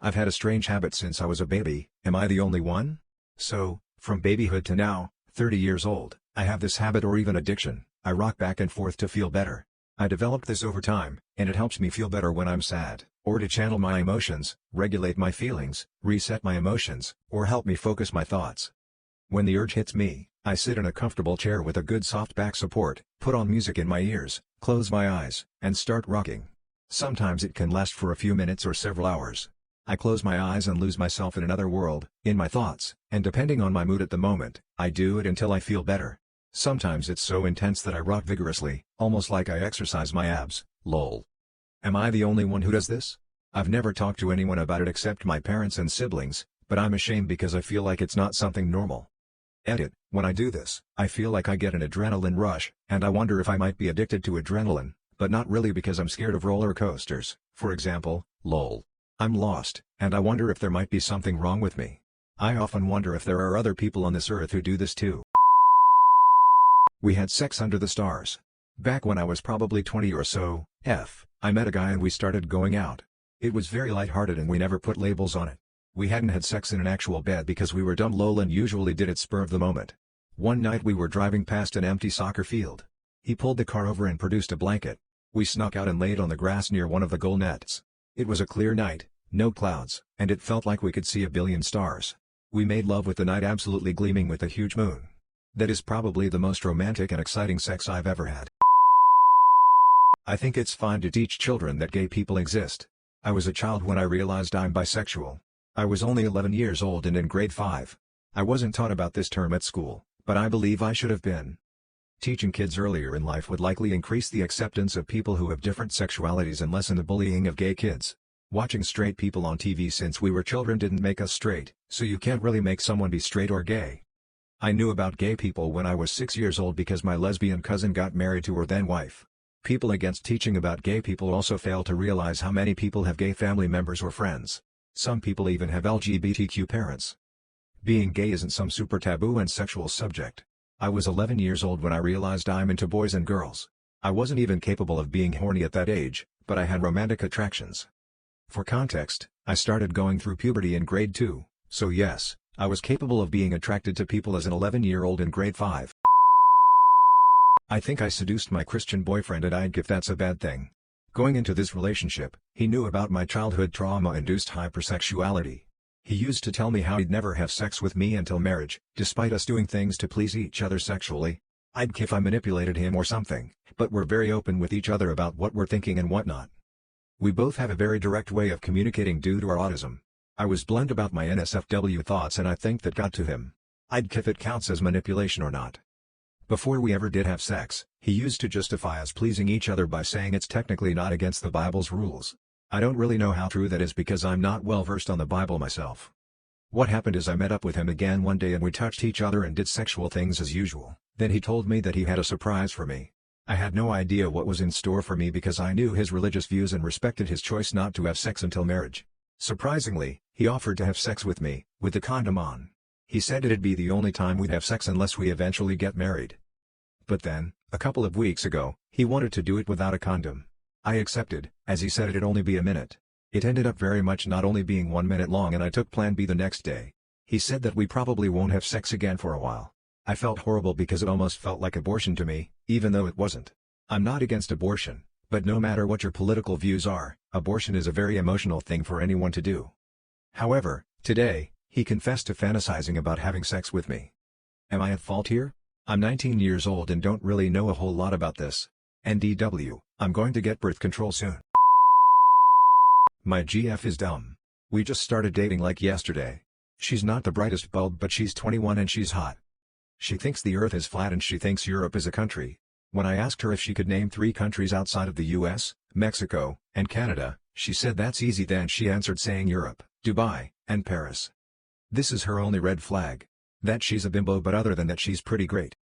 I've had a strange habit since I was a baby. Am I the only one? So, from babyhood to now, 30 years old, I have this habit or even addiction. I rock back and forth to feel better. I developed this over time, and it helps me feel better when I'm sad, or to channel my emotions, regulate my feelings, reset my emotions, or help me focus my thoughts. When the urge hits me, I sit in a comfortable chair with a good soft back support, put on music in my ears, close my eyes, and start rocking. Sometimes it can last for a few minutes or several hours. I close my eyes and lose myself in another world, in my thoughts, and depending on my mood at the moment, I do it until I feel better. Sometimes it's so intense that I rock vigorously, almost like I exercise my abs, lol. Am I the only one who does this? I've never talked to anyone about it except my parents and siblings, but I'm ashamed because I feel like it's not something normal. Edit, when I do this, I feel like I get an adrenaline rush, and I wonder if I might be addicted to adrenaline, but not really because I'm scared of roller coasters, for example, lol. I'm lost, and I wonder if there might be something wrong with me. I often wonder if there are other people on this earth who do this too. We had sex under the stars. Back when I was probably 20 or so, I met a guy and we started going out. It was very lighthearted and we never put labels on it. We hadn't had sex in an actual bed because we were dumb lol and usually did it spur of the moment. One night we were driving past an empty soccer field. He pulled the car over and produced a blanket. We snuck out and laid on the grass near one of the goal nets. It was a clear night, no clouds, and it felt like we could see a billion stars. We made love with the night absolutely gleaming with a huge moon. That is probably the most romantic and exciting sex I've ever had. I think it's fine to teach children that gay people exist. I was a child when I realized I'm bisexual. I was only 11 years old and in grade 5. I wasn't taught about this term at school, but I believe I should have been. Teaching kids earlier in life would likely increase the acceptance of people who have different sexualities and lessen the bullying of gay kids. Watching straight people on TV since we were children didn't make us straight, so you can't really make someone be straight or gay. I knew about gay people when I was 6 years old because my lesbian cousin got married to her then wife. People against teaching about gay people also fail to realize how many people have gay family members or friends. Some people even have LGBTQ parents. Being gay isn't some super taboo and sexual subject. I was 11 years old when I realized I'm into boys and girls. I wasn't even capable of being horny at that age, but I had romantic attractions. For context, I started going through puberty in grade 2, so yes, I was capable of being attracted to people as an 11-year-old in grade 5. I think I seduced my Christian boyfriend and I'd if that's a bad thing. Going into this relationship, he knew about my childhood trauma-induced hypersexuality. He used to tell me how he'd never have sex with me until marriage, despite us doing things to please each other sexually. I'd if I manipulated him or something, but we're very open with each other about what we're thinking and whatnot. We both have a very direct way of communicating due to our autism. I was blunt about my NSFW thoughts and I think that got to him. I'd if it counts as manipulation or not. Before we ever did have sex, he used to justify us pleasing each other by saying it's technically not against the Bible's rules. I don't really know how true that is because I'm not well versed on the Bible myself. What happened is I met up with him again one day and we touched each other and did sexual things as usual. Then he told me that he had a surprise for me. I had no idea what was in store for me because I knew his religious views and respected his choice not to have sex until marriage. Surprisingly, he offered to have sex with me, with the condom on. He said it'd be the only time we'd have sex unless we eventually get married. But then, a couple of weeks ago, he wanted to do it without a condom. I accepted, as he said it'd only be a minute. It ended up very much not only being 1 minute long and I took plan B the next day. He said that we probably won't have sex again for a while. I felt horrible because it almost felt like abortion to me, even though it wasn't. I'm not against abortion, but no matter what your political views are, abortion is a very emotional thing for anyone to do. However, today, he confessed to fantasizing about having sex with me. Am I at fault here? I'm 19 years old and don't really know a whole lot about this. NDW, I'm going to get birth control soon. My GF is dumb. We just started dating like yesterday. She's not the brightest bulb but she's 21 and she's hot. She thinks the earth is flat and she thinks Europe is a country. When I asked her if she could name 3 countries outside of the US, Mexico, and Canada, she said that's easy. Then she answered saying Europe, Dubai, and Paris. This is her only red flag. That she's a bimbo, but other than that she's pretty great.